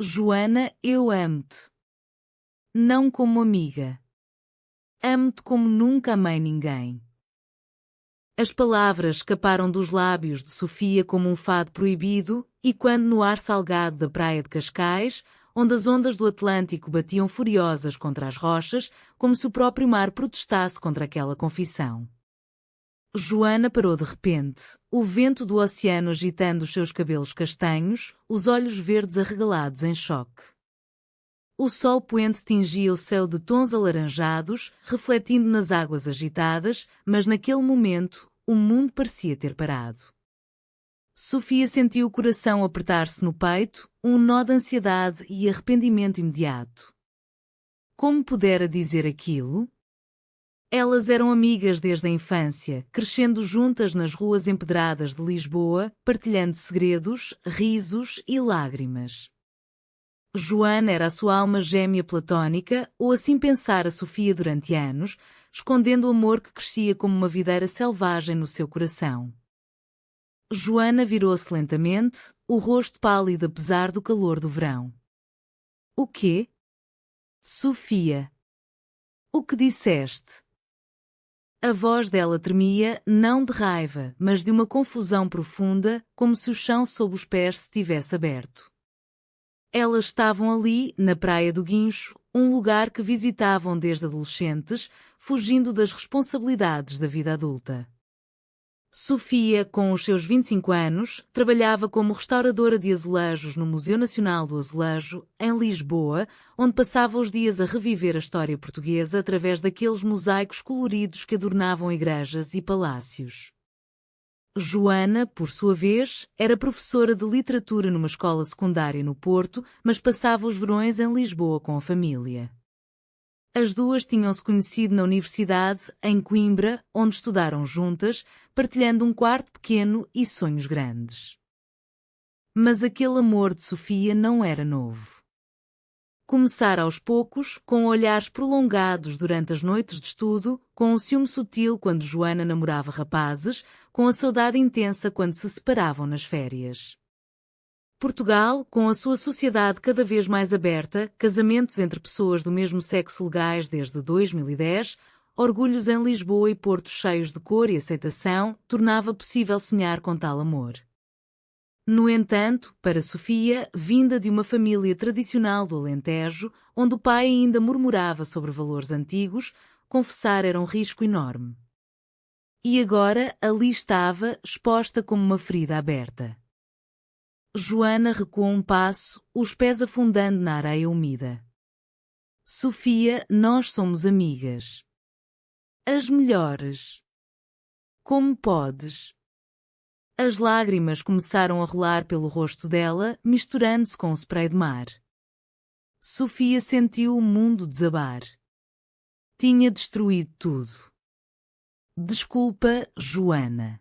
Joana, eu amo-te. Não como amiga. Amo-te como nunca amei ninguém. As palavras escaparam dos lábios de Sofia como um fado proibido, e quando no ar salgado da praia de Cascais, onde as ondas do Atlântico batiam furiosas contra as rochas, como se o próprio mar protestasse contra aquela confissão. Joana parou de repente, o vento do oceano agitando os seus cabelos castanhos, os olhos verdes arregalados em choque. O sol poente tingia o céu de tons alaranjados, refletindo nas águas agitadas, mas naquele momento, o mundo parecia ter parado. Sofia sentiu o coração apertar-se no peito, um nó de ansiedade e arrependimento imediato. Como pudera dizer aquilo? Elas eram amigas desde a infância, crescendo juntas nas ruas empedradas de Lisboa, partilhando segredos, risos e lágrimas. Joana era a sua alma gêmea platónica, ou assim pensara Sofia durante anos, escondendo o amor que crescia como uma videira selvagem no seu coração. Joana virou-se lentamente, o rosto pálido apesar do calor do verão. O quê? Sofia. O que disseste? A voz dela tremia, não de raiva, mas de uma confusão profunda, como se o chão sob os pés se tivesse aberto. Elas estavam ali, na Praia do Guincho, um lugar que visitavam desde adolescentes, fugindo das responsabilidades da vida adulta. Sofia, com os seus 25 anos, trabalhava como restauradora de azulejos no Museu Nacional do Azulejo, em Lisboa, onde passava os dias a reviver a história portuguesa através daqueles mosaicos coloridos que adornavam igrejas e palácios. Joana, por sua vez, era professora de literatura numa escola secundária no Porto, mas passava os verões em Lisboa com a família. As duas tinham-se conhecido na universidade, em Coimbra, onde estudaram juntas, partilhando um quarto pequeno e sonhos grandes. Mas aquele amor de Sofia não era novo. Começara aos poucos, com olhares prolongados durante as noites de estudo, com um ciúme sutil quando Joana namorava rapazes, com a saudade intensa quando se separavam nas férias. Portugal, com a sua sociedade cada vez mais aberta, casamentos entre pessoas do mesmo sexo legais desde 2010, orgulhos em Lisboa e portos cheios de cor e aceitação, tornava possível sonhar com tal amor. No entanto, para Sofia, vinda de uma família tradicional do Alentejo, onde o pai ainda murmurava sobre valores antigos, confessar era um risco enorme. E agora ali estava, exposta como uma ferida aberta. Joana recuou um passo, os pés afundando na areia úmida. Sofia, nós somos amigas. As melhores. Como podes? As lágrimas começaram a rolar pelo rosto dela, misturando-se com o spray de mar. Sofia sentiu o mundo desabar. Tinha destruído tudo. Desculpa, Joana.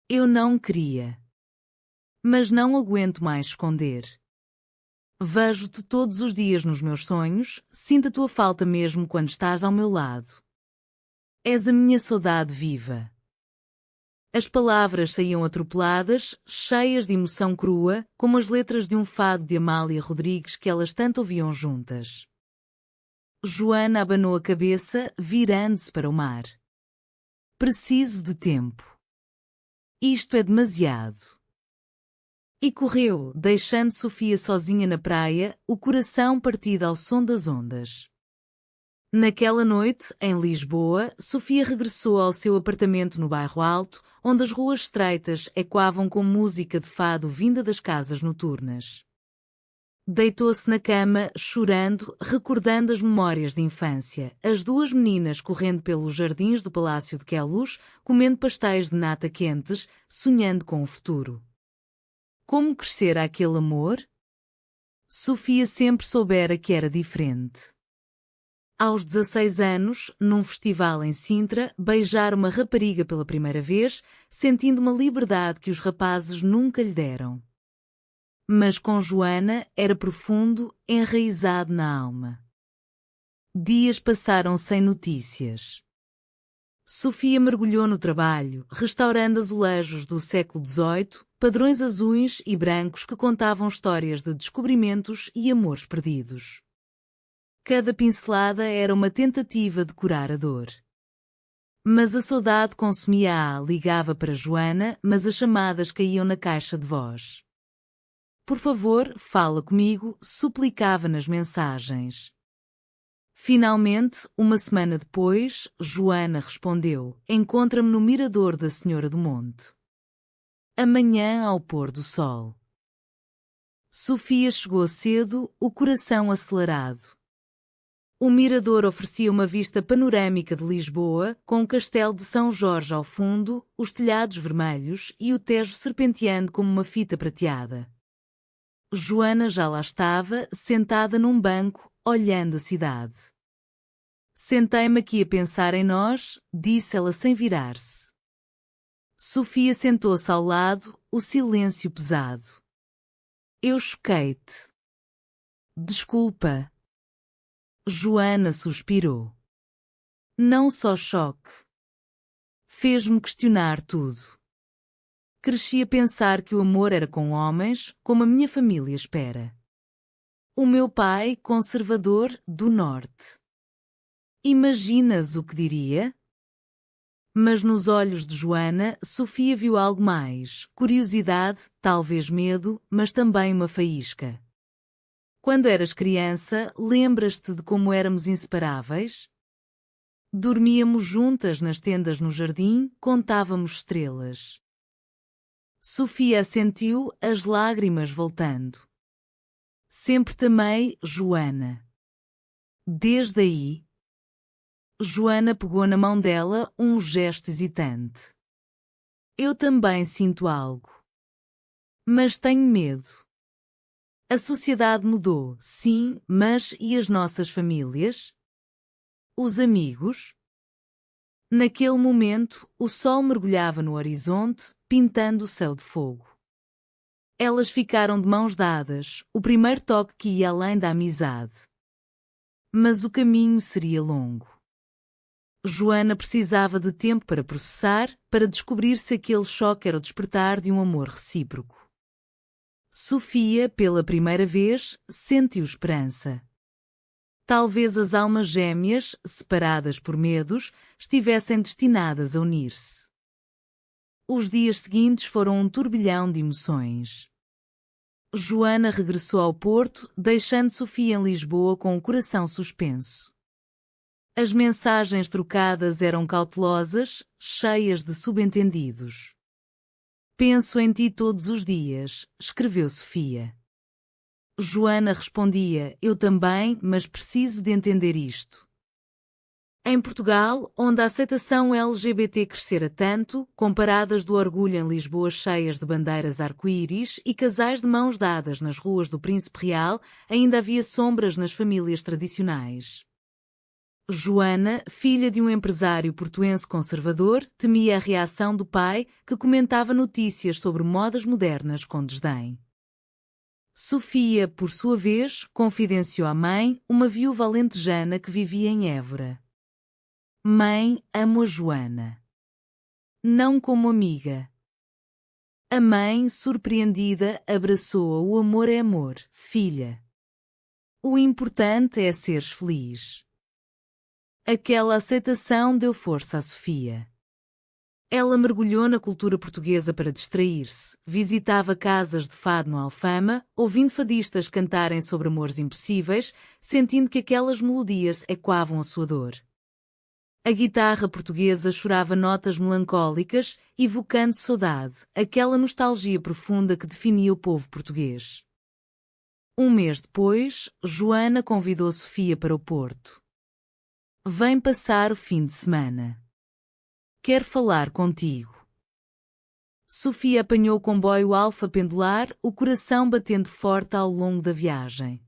Eu não queria. Mas não aguento mais esconder. Vejo-te todos os dias nos meus sonhos, sinto a tua falta mesmo quando estás ao meu lado. És a minha saudade viva. As palavras saíam atropeladas, cheias de emoção crua, como as letras de um fado de Amália Rodrigues que elas tanto ouviam juntas. Joana abanou a cabeça, virando-se para o mar. Preciso de tempo. Isto é demasiado. E correu, deixando Sofia sozinha na praia, o coração partido ao som das ondas. Naquela noite, em Lisboa, Sofia regressou ao seu apartamento no Bairro Alto, onde as ruas estreitas ecoavam com música de fado vinda das casas noturnas. Deitou-se na cama, chorando, recordando as memórias de infância, as duas meninas correndo pelos jardins do Palácio de Queluz, comendo pastéis de nata quentes, sonhando com o futuro. Como crescera aquele amor? Sofia sempre soubera que era diferente. Aos 16 anos, num festival em Sintra, beijara uma rapariga pela primeira vez, sentindo uma liberdade que os rapazes nunca lhe deram. Mas com Joana era profundo, enraizado na alma. Dias passaram sem notícias. Sofia mergulhou no trabalho, restaurando azulejos do século XVIII, padrões azuis e brancos que contavam histórias de descobrimentos e amores perdidos. Cada pincelada era uma tentativa de curar a dor. Mas a saudade consumia-a, ligava para Joana, mas as chamadas caíam na caixa de voz. Por favor, fala comigo, suplicava nas mensagens. Finalmente, uma semana depois, Joana respondeu: encontra-me no mirador da Senhora do Monte. Amanhã ao pôr do sol. Sofia chegou cedo, o coração acelerado. O mirador oferecia uma vista panorâmica de Lisboa, com o castelo de São Jorge ao fundo, os telhados vermelhos e o Tejo serpenteando como uma fita prateada. Joana já lá estava, sentada num banco, olhando a cidade. Sentei-me aqui a pensar em nós, disse ela sem virar-se. Sofia sentou-se ao lado, o silêncio pesado. Eu choquei-te. Desculpa. Joana suspirou. Não só choque. Fez-me questionar tudo. Cresci a pensar que o amor era com homens, como a minha família espera. O meu pai, conservador, do norte. Imaginas o que diria? Mas nos olhos de Joana, Sofia viu algo mais, curiosidade, talvez medo, mas também uma faísca. Quando eras criança, lembras-te de como éramos inseparáveis? Dormíamos juntas nas tendas no jardim, contávamos estrelas. Sofia assentiu, as lágrimas voltando. Sempre te amei, Joana. Desde aí. Joana pegou na mão dela, um gesto hesitante. Eu também sinto algo. Mas tenho medo. A sociedade mudou, sim, mas e as nossas famílias? Os amigos? Naquele momento, o sol mergulhava no horizonte, pintando o céu de fogo. Elas ficaram de mãos dadas, o primeiro toque que ia além da amizade. Mas o caminho seria longo. Joana precisava de tempo para processar, para descobrir se aquele choque era o despertar de um amor recíproco. Sofia, pela primeira vez, sentiu esperança. Talvez as almas gêmeas, separadas por medos, estivessem destinadas a unir-se. Os dias seguintes foram um turbilhão de emoções. Joana regressou ao Porto, deixando Sofia em Lisboa com o coração suspenso. As mensagens trocadas eram cautelosas, cheias de subentendidos. Penso em ti todos os dias, escreveu Sofia. Joana respondia, eu também, mas preciso de entender isto. Em Portugal, onde a aceitação LGBT crescera tanto, com paradas do orgulho em Lisboa cheias de bandeiras arco-íris e casais de mãos dadas nas ruas do Príncipe Real, ainda havia sombras nas famílias tradicionais. Joana, filha de um empresário portuense conservador, temia a reação do pai, que comentava notícias sobre modas modernas com desdém. Sofia, por sua vez, confidenciou à mãe, uma viúva alentejana que vivia em Évora. Mãe, amo a Joana. Não como amiga. A mãe, surpreendida, abraçou-a. O amor é amor, filha. O importante é seres feliz. Aquela aceitação deu força a Sofia. Ela mergulhou na cultura portuguesa para distrair-se, visitava casas de fado no Alfama, ouvindo fadistas cantarem sobre amores impossíveis, sentindo que aquelas melodias ecoavam a sua dor. A guitarra portuguesa chorava notas melancólicas, evocando saudade, aquela nostalgia profunda que definia o povo português. Um mês depois, Joana convidou Sofia para o Porto. Vem passar o fim de semana. Quero falar contigo. Sofia apanhou o comboio Alfa pendular, o coração batendo forte ao longo da viagem.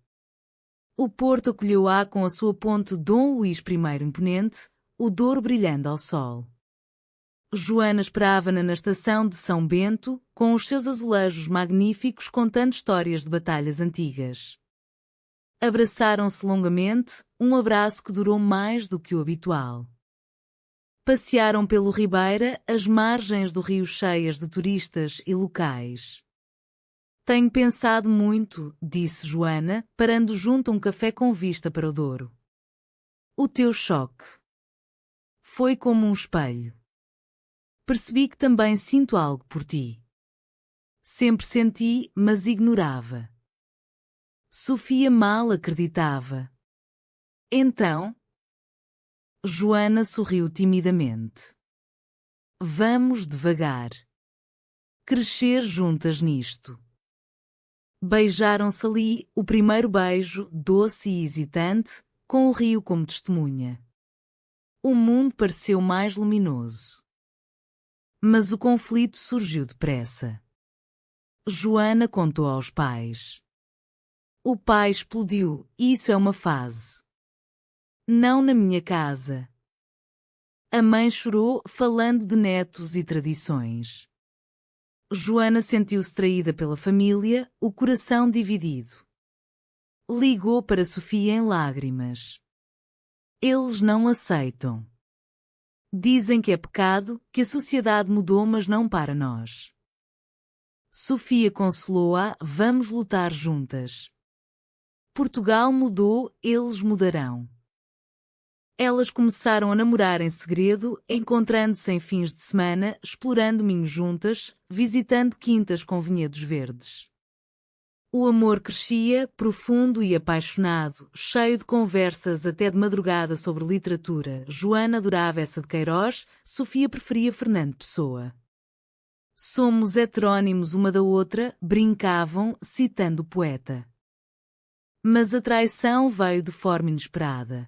O Porto acolheu-a com a sua ponte Dom Luís I imponente, o Douro brilhando ao sol. Joana esperava-na na estação de São Bento, com os seus azulejos magníficos contando histórias de batalhas antigas. Abraçaram-se longamente, um abraço que durou mais do que o habitual. Passearam pelo Ribeira, as margens do rio cheias de turistas e locais. Tenho pensado muito, disse Joana, parando junto a um café com vista para o Douro. O teu choque foi como um espelho. Percebi que também sinto algo por ti. Sempre senti, mas ignorava. Sofia mal acreditava. Então? Joana sorriu timidamente. Vamos devagar. Crescer juntas nisto. Beijaram-se ali, o primeiro beijo, doce e hesitante, com o rio como testemunha. O mundo pareceu mais luminoso. Mas o conflito surgiu depressa. Joana contou aos pais. O pai explodiu, isso é uma fase. Não na minha casa. A mãe chorou, falando de netos e tradições. Joana sentiu-se traída pela família, o coração dividido. Ligou para Sofia em lágrimas. Eles não aceitam. Dizem que é pecado, que a sociedade mudou, mas não para nós. Sofia consolou-a, vamos lutar juntas. Portugal mudou, eles mudarão. Elas começaram a namorar em segredo, encontrando-se em fins de semana, explorando Minho juntas, visitando quintas com vinhedos verdes. O amor crescia, profundo e apaixonado, cheio de conversas até de madrugada sobre literatura. Joana adorava essa de Queiroz, Sofia preferia Fernando Pessoa. Somos heterónimos uma da outra, brincavam, citando o poeta. Mas a traição veio de forma inesperada.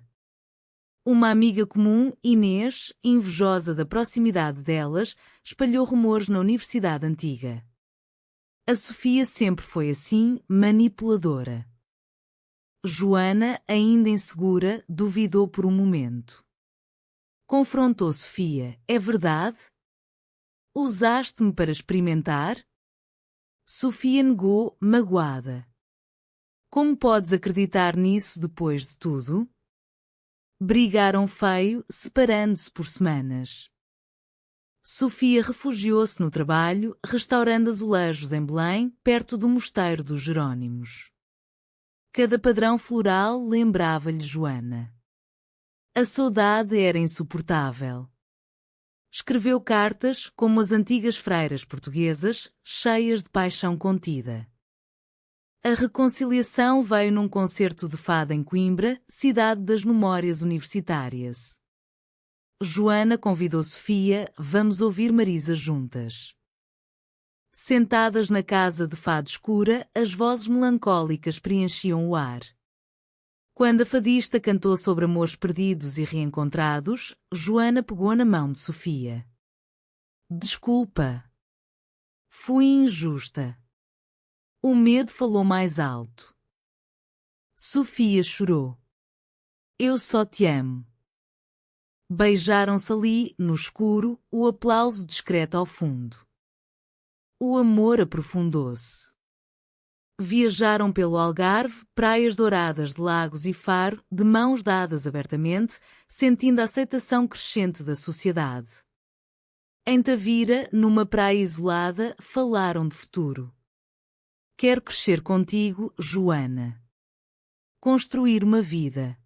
Uma amiga comum, Inês, invejosa da proximidade delas, espalhou rumores na universidade antiga. A Sofia sempre foi assim, manipuladora. Joana, ainda insegura, duvidou por um momento. Confrontou Sofia, é verdade? Usaste-me para experimentar? Sofia negou, magoada. Como podes acreditar nisso depois de tudo? Brigaram feio, separando-se por semanas. Sofia refugiou-se no trabalho, restaurando azulejos em Belém, perto do mosteiro dos Jerónimos. Cada padrão floral lembrava-lhe Joana. A saudade era insuportável. Escreveu cartas, como as antigas freiras portuguesas, cheias de paixão contida. A reconciliação veio num concerto de fado em Coimbra, cidade das memórias universitárias. Joana convidou Sofia, vamos ouvir Marisa juntas. Sentadas na casa de fado escura, as vozes melancólicas preenchiam o ar. Quando a fadista cantou sobre amores perdidos e reencontrados, Joana pegou na mão de Sofia. Desculpa. Fui injusta. O medo falou mais alto. Sofia chorou. Eu só te amo. Beijaram-se ali, no escuro, o aplauso discreto ao fundo. O amor aprofundou-se. Viajaram pelo Algarve, praias douradas de Lagos e Faro, de mãos dadas abertamente, sentindo a aceitação crescente da sociedade. Em Tavira, numa praia isolada, falaram de futuro. Quero crescer contigo, Joana. Construir uma vida.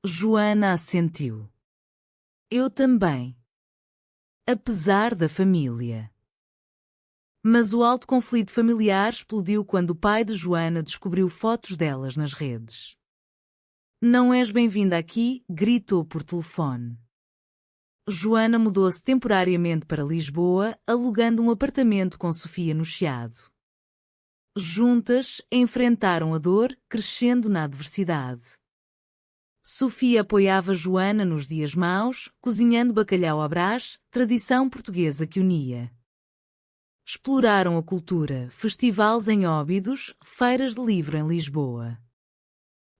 Joana assentiu. Eu também. Apesar da família. Mas o alto conflito familiar explodiu quando o pai de Joana descobriu fotos delas nas redes. Não és bem-vinda aqui, gritou por telefone. Joana mudou-se temporariamente para Lisboa, alugando um apartamento com Sofia no Chiado. Juntas, enfrentaram a dor, crescendo na adversidade. Sofia apoiava Joana nos dias maus, cozinhando bacalhau à brás, tradição portuguesa que unia. Exploraram a cultura, festivais em Óbidos, feiras de livro em Lisboa.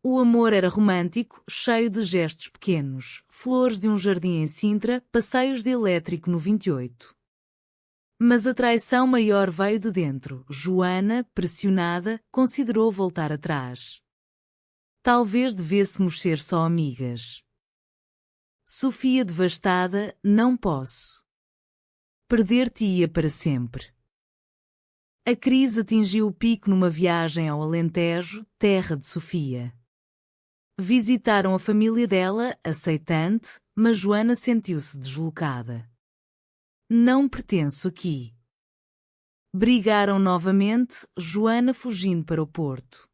O amor era romântico, cheio de gestos pequenos, flores de um jardim em Sintra, passeios de elétrico no 28. Mas a traição maior veio de dentro. Joana, pressionada, considerou voltar atrás. Talvez devêssemos ser só amigas. Sofia devastada, não posso. Perder-te-ia para sempre. A crise atingiu o pico numa viagem ao Alentejo, terra de Sofia. Visitaram a família dela, aceitante, mas Joana sentiu-se deslocada. Não pertenço aqui. Brigaram novamente, Joana fugindo para o porto.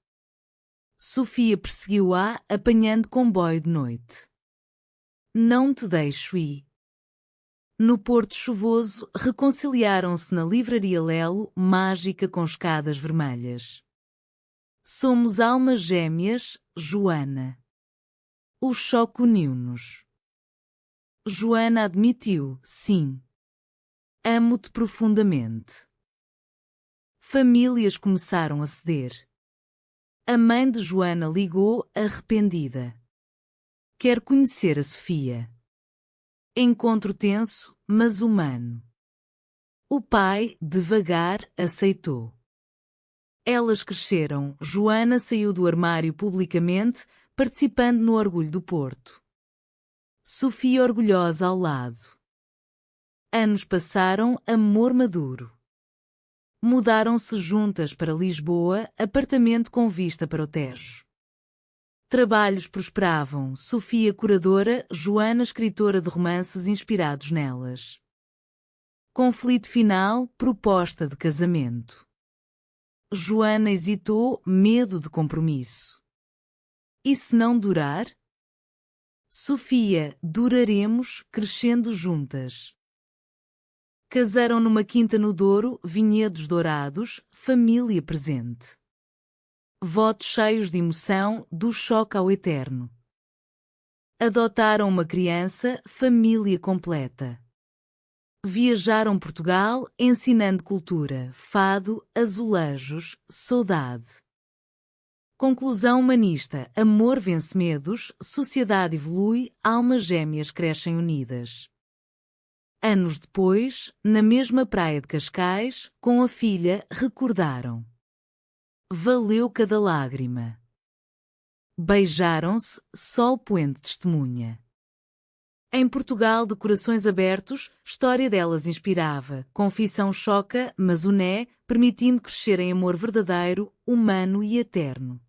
Sofia perseguiu-a, apanhando comboio de noite. Não te deixo ir. No porto chuvoso, reconciliaram-se na livraria Lelo, mágica com escadas vermelhas. Somos almas gêmeas, Joana. O choque uniu-nos. Joana admitiu, sim. Amo-te profundamente. Famílias começaram a ceder. A mãe de Joana ligou, arrependida. Quer conhecer a Sofia. Encontro tenso, mas humano. O pai, devagar, aceitou. Elas cresceram, Joana saiu do armário publicamente, participando no Orgulho do Porto. Sofia orgulhosa ao lado. Anos passaram, amor maduro. Mudaram-se juntas para Lisboa, apartamento com vista para o Tejo. Trabalhos prosperavam, Sofia curadora, Joana escritora de romances inspirados nelas. Conflito final, proposta de casamento. Joana hesitou, medo de compromisso. E se não durar? Sofia, duraremos, crescendo juntas. Casaram numa quinta no Douro, vinhedos dourados, família presente. Votos cheios de emoção, do choque ao eterno. Adotaram uma criança, família completa. Viajaram Portugal, ensinando cultura, fado, azulejos, saudade. Conclusão humanista, amor vence medos, sociedade evolui, almas gêmeas crescem unidas. Anos depois, na mesma praia de Cascais, com a filha, recordaram. Valeu cada lágrima. Beijaram-se, sol poente testemunha. Em Portugal de corações abertos, história delas inspirava, confissão choca, mas une, permitindo crescer em amor verdadeiro, humano e eterno.